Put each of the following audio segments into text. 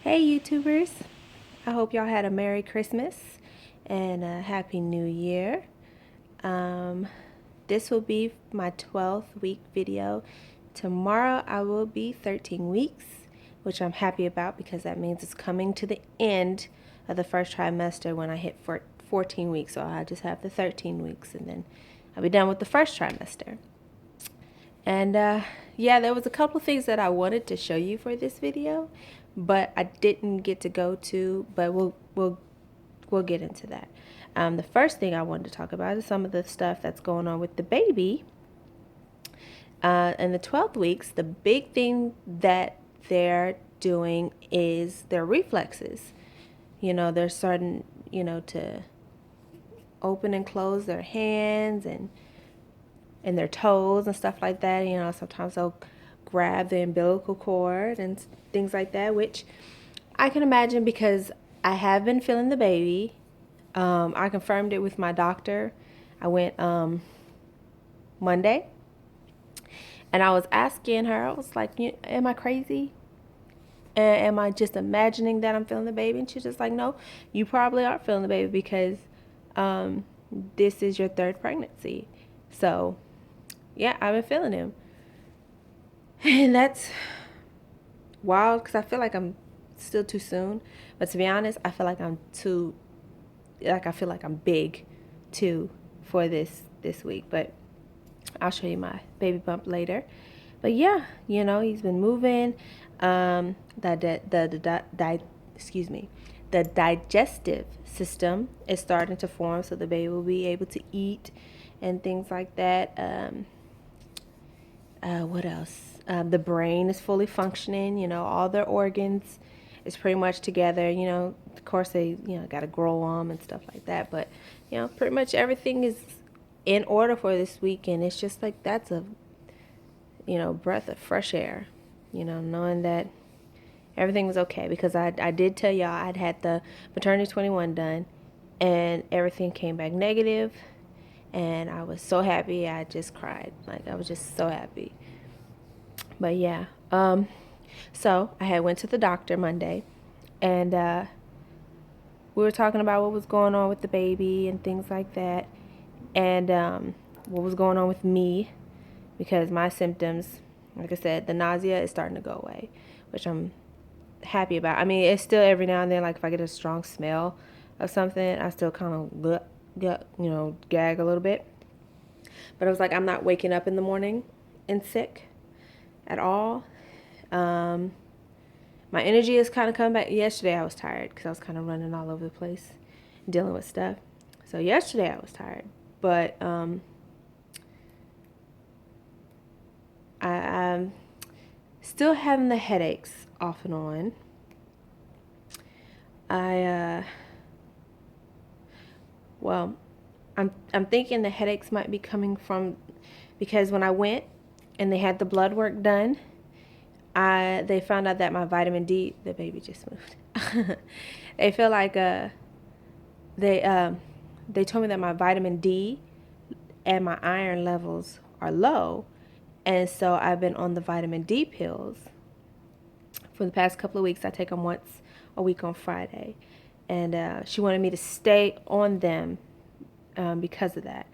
Hey YouTubers, I hope y'all had a Merry Christmas and a Happy New Year. This will be my 12th week video. Tomorrow I will be 13 weeks, which I'm happy about because that means it's coming to the end of the first trimester when I hit 14 weeks. So I just have the 13 weeks and then I'll be done with the first trimester. And yeah, there was a couple of things that I wanted to show you for this video, but I didn't get to go to, but we'll get into that. The first thing I wanted to talk about is some of the stuff that's going on with the baby. In the 12th weeks, the big thing that they're doing is their reflexes. You know, they're starting, to open and close their hands and their toes and stuff like that. Sometimes they'll grab the umbilical cord and things like that, which I can imagine because I have been feeling the baby. I confirmed it with my doctor. I went Monday, and I was asking her, I was like, am I crazy? Am I just imagining that I'm feeling the baby? And she's just like, no, you probably are feeling the baby because this is your third pregnancy. So yeah, I've been feeling him. And that's wild because I feel like I'm still too soon. But to be honest, I feel like I'm big too for this week. But I'll show you my baby bump later. But yeah, he's been moving. The digestive system is starting to form, so the baby will be able to eat and things like that. What else? The brain is fully functioning. All their organs is pretty much together. Of course they, got to grow them and stuff like that. But, pretty much everything is in order for this week. And it's just like that's a, breath of fresh air, knowing that everything was okay. Because I did tell y'all I'd had the maternity 21 done and everything came back negative. And I was so happy, I just cried. Like, I was just so happy. But yeah, so I had went to the doctor Monday, and we were talking about what was going on with the baby and things like that, and what was going on with me, because my symptoms, like I said, the nausea is starting to go away, which I'm happy about. I mean, it's still every now and then, like if I get a strong smell of something, I still kind of gag a little bit. But I was like, I'm not waking up in the morning and sick at all. My energy is kind of coming back. Yesterday I was tired because I was kind of running all over the place, dealing with stuff. So yesterday I was tired, but I'm still having the headaches off and on. I'm thinking the headaches might be coming from, because when I went and they had the blood work done, they found out that my vitamin D, the baby just moved. They feel like they told me that my vitamin D and my iron levels are low, and so I've been on the vitamin D pills for the past couple of weeks. I take them once a week on Friday, and she wanted me to stay on them because of that.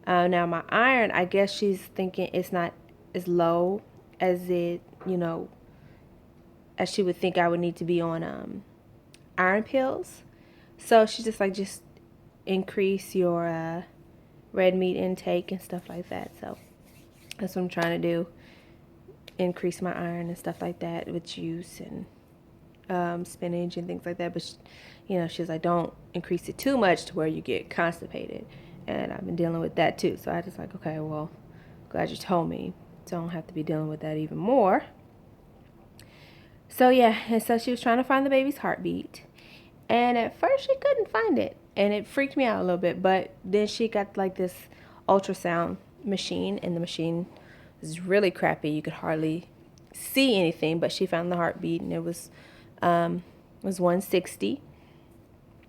Now my iron, I guess she's thinking it's not as low as it, as she would think I would need to be on iron pills. So she's just like, just increase your red meat intake and stuff like that. So that's what I'm trying to do, increase my iron and stuff like that with juice and spinach and things like that. But she's like, don't increase it too much to where you get constipated. And I've been dealing with that too. So I just like, okay, well, glad you told me. Don't have to be dealing with that even more. So yeah, and so she was trying to find the baby's heartbeat. And at first she couldn't find it. And it freaked me out a little bit. But then she got like this ultrasound machine. And the machine was really crappy. You could hardly see anything. But she found the heartbeat. And it was 160.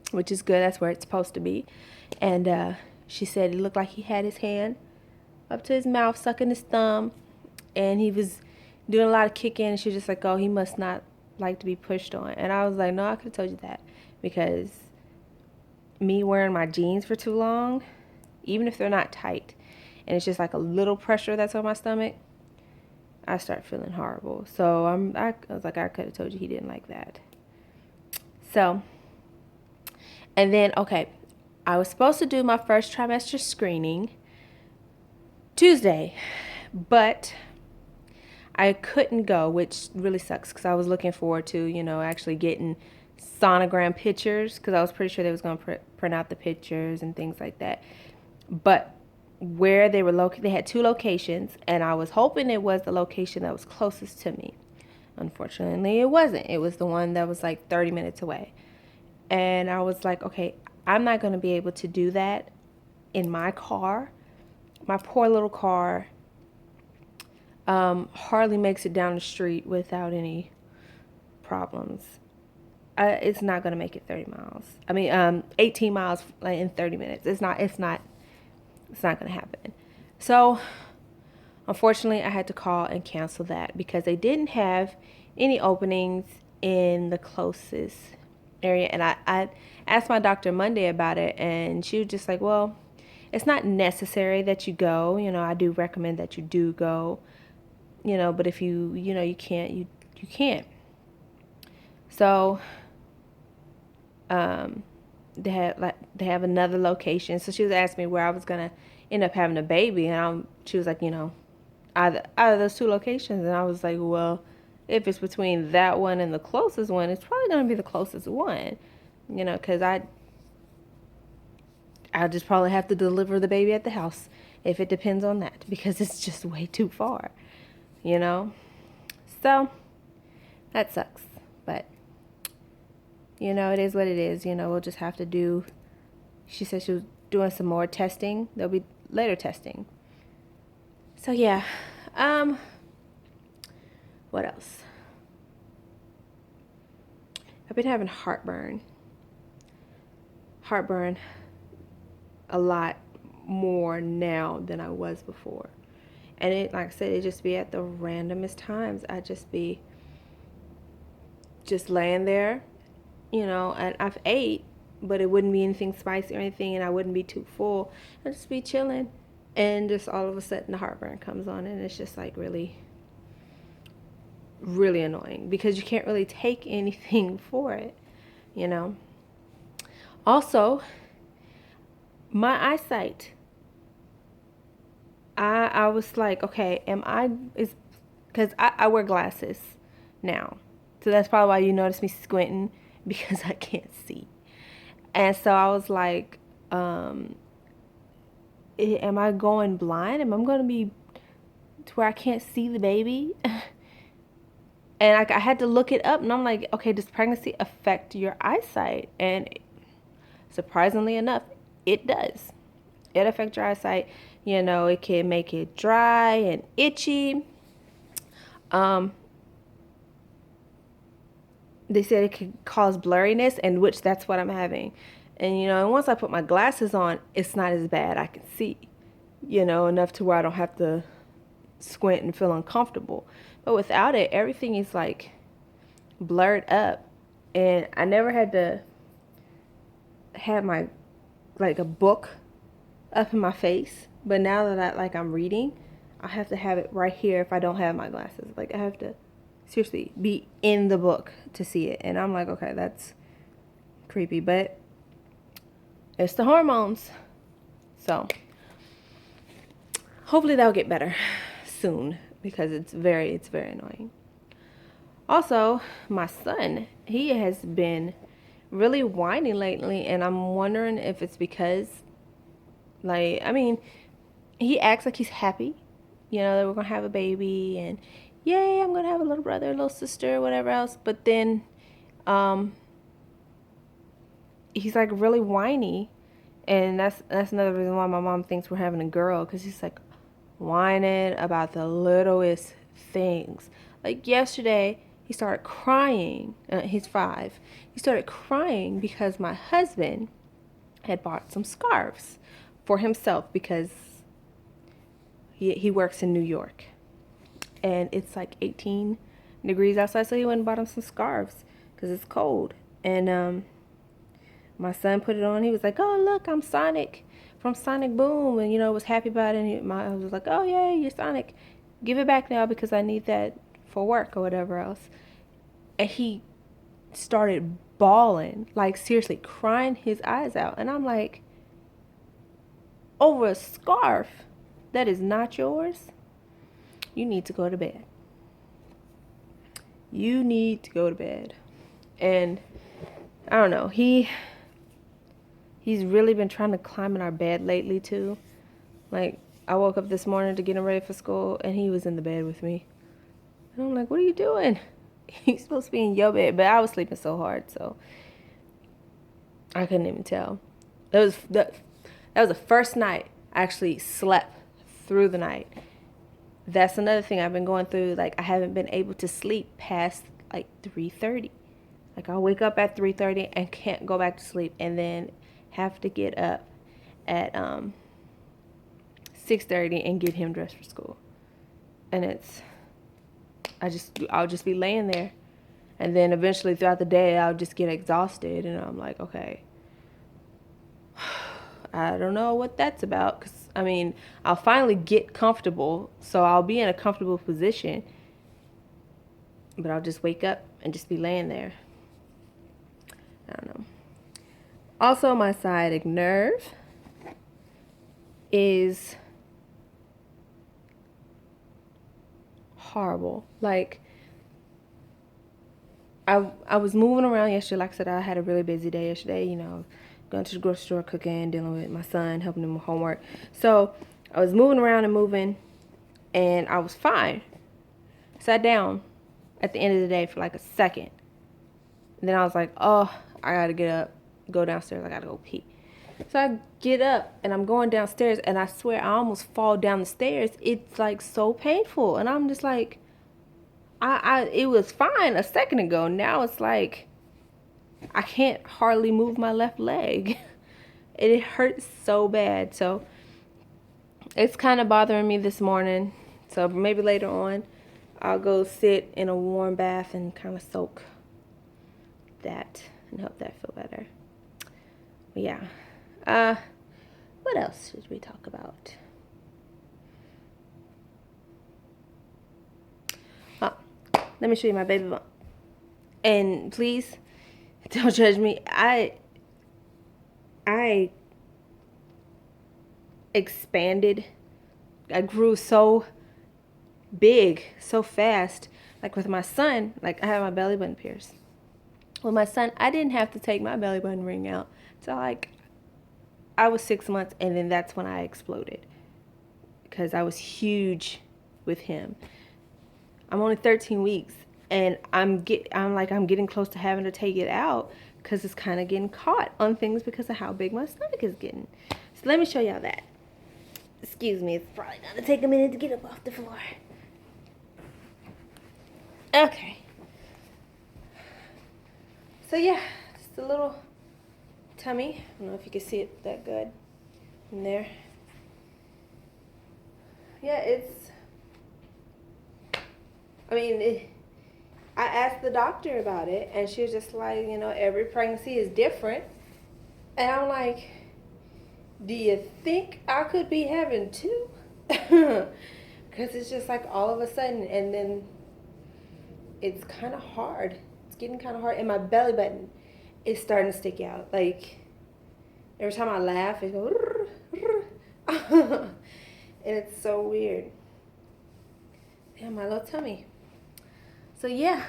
Which is good. That's where it's supposed to be. And she said it looked like he had his hand up to his mouth, sucking his thumb. And he was doing a lot of kicking. And she was just like, oh, he must not like to be pushed on. And I was like, no, I could have told you that, because me wearing my jeans for too long, even if they're not tight, and it's just like a little pressure that's on my stomach, I start feeling horrible. So I was like, I could have told you he didn't like that. So, and then, okay, I was supposed to do my first trimester screening Tuesday, but I couldn't go, which really sucks, because I was looking forward to, actually getting sonogram pictures, because I was pretty sure they was going to print out the pictures and things like that. But where they were located, they had 2 locations, and I was hoping it was the location that was closest to me. Unfortunately, it wasn't. It was the one that was like 30 minutes away. And I was like, okay, I'm not going to be able to do that in my car. My poor little car hardly makes it down the street without any problems. It's not going to make it 30 miles. 18 miles in 30 minutes. It's not going to happen. So, unfortunately, I had to call and cancel that, because they didn't have any openings in the closest area. And I asked my doctor Monday about it, and she was just like, well, it's not necessary that you go. I do recommend that you do go. But if you can't, you can't. So, they have another location. So she was asking me where I was gonna end up having a baby, and she was like, either of those 2 locations, and I was like, well, if it's between that one and the closest one, it's probably gonna be the closest one, because I'll just probably have to deliver the baby at the house if it depends on that, because it's just way too far, So that sucks, but it is what it is. We'll just have to do. She said she was doing some more testing. There'll be later testing. So yeah. What else? I've been having heartburn. Heartburn a lot more now than I was before. And it, like I said, it just be at the randomest times. I just be just laying there, and I've ate, but it wouldn't be anything spicy or anything, and I wouldn't be too full. I'd just be chilling, and just all of a sudden the heartburn comes on, and it's just like really, really annoying, because you can't really take anything for it, Also, my eyesight. I was like, okay, because I wear glasses now. So that's probably why you notice me squinting, because I can't see. And so I was like, am I going blind? Am I going to be to where I can't see the baby? And I had to look it up, and I'm like, okay, does pregnancy affect your eyesight? And surprisingly enough, it does. It affects your eyesight. It can make it dry and itchy. They said it could cause blurriness, and which that's what I'm having. And and once I put my glasses on, it's not as bad. I can see, enough to where I don't have to squint and feel uncomfortable. But without it, everything is like blurred up. And I never had to have my like a book up in my face, but now that I'm reading, I have to have it right here if I don't have my glasses. Like, I have to seriously be in the book to see it. And I'm like, okay, that's creepy, but it's the hormones. So hopefully that'll get better soon, because it's very annoying. Also, my son, he has been really whiny lately, and I'm wondering if it's because, he acts like he's happy, that we're gonna have a baby, and yay, I'm gonna have a little brother, a little sister, whatever else. But then, he's like really whiny, and that's another reason why my mom thinks we're having a girl, because he's like whining about the littlest things. Like yesterday, he started crying. He's 5. He started crying because my husband had bought some scarves for himself, because he works in New York, and it's like $18 degrees outside, so he went and bought him some scarves because it's cold. And my son put it on. He was like, "Oh, look, I'm Sonic from Sonic Boom," and was happy about it. And I was like, "Oh yeah, you're Sonic. Give it back now because I need that for work or whatever else." And he started bawling, like seriously crying his eyes out. And I'm like, over a scarf that is not yours? You need to go to bed. You need to go to bed. And I don't know, he's really been trying to climb in our bed lately too. Like, I woke up this morning to get him ready for school and he was in the bed with me. And I'm like, what are you doing? He's supposed to be in your bed, but I was sleeping so hard, so I couldn't even tell. That was the first night I actually slept through the night. That's another thing I've been going through. Like, I haven't been able to sleep past like 3:30. Like, I'll wake up at 3:30 and can't go back to sleep, and then have to get up at 6:30 and get him dressed for school. And I'll just be laying there, and then eventually throughout the day I'll just get exhausted, and I'm like, okay, I don't know what that's about, because I mean, I'll finally get comfortable, so I'll be in a comfortable position, but I'll just wake up and just be laying there. I don't know. Also, my sciatic nerve is horrible. Like, I was moving around yesterday. Like I said, I had a really busy day yesterday, going to the grocery store, cooking, dealing with my son, helping him with homework. So I was moving around and moving, and I was fine. Sat down at the end of the day for like a second. And then I was like, oh, I gotta get up, go downstairs, I gotta go pee. So I get up and I'm going downstairs, and I swear I almost fall down the stairs. It's like so painful. And I'm just like, it was fine a second ago. Now it's like I can't hardly move my left leg. It hurts so bad. So it's kind of bothering me this morning. So maybe later on I'll go sit in a warm bath and kind of soak that and help that feel better. But yeah. What else should we talk about? Let me show you my baby bump. And please don't judge me. I expanded. I grew so big so fast. Like with my son, like I have my belly button pierced. With my son, I didn't have to take my belly button ring out. So like I was 6 months, and then that's when I exploded, because I was huge with him. I'm only 13 weeks, and I'm getting close to having to take it out because it's kind of getting caught on things because of how big my stomach is getting. So let me show y'all that. Excuse me, it's probably gonna take a minute to get up off the floor. Okay. So yeah, just a little tummy. I don't know if you can see it that good in there. Yeah, I asked the doctor about it, and she was just like, every pregnancy is different. And I'm like, do you think I could be having two? Because it's just like all of a sudden, and then it's kind of hard. It's getting kind of hard, and my belly button is starting to stick out. Like, every time I laugh, it goes, and it's so weird. Yeah, my little tummy. So yeah,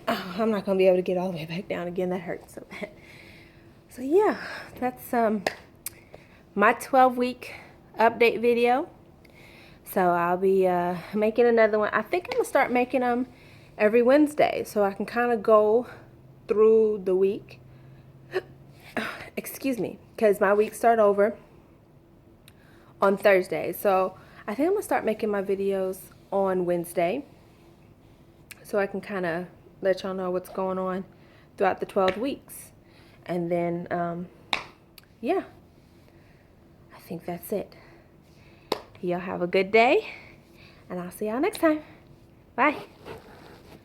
I'm not gonna be able to get all the way back down again. That hurts so bad. So yeah, that's my 12-week update video. So I'll be making another one. I think I'm gonna start making them every Wednesday, so I can kind of go through the week. Excuse me, because my weeks start over on Thursday. So I think I'm gonna start making my videos on Wednesday, so I can kind of let y'all know what's going on throughout the 12 weeks. And then, yeah, I think that's it. Y'all have a good day, and I'll see y'all next time. Bye.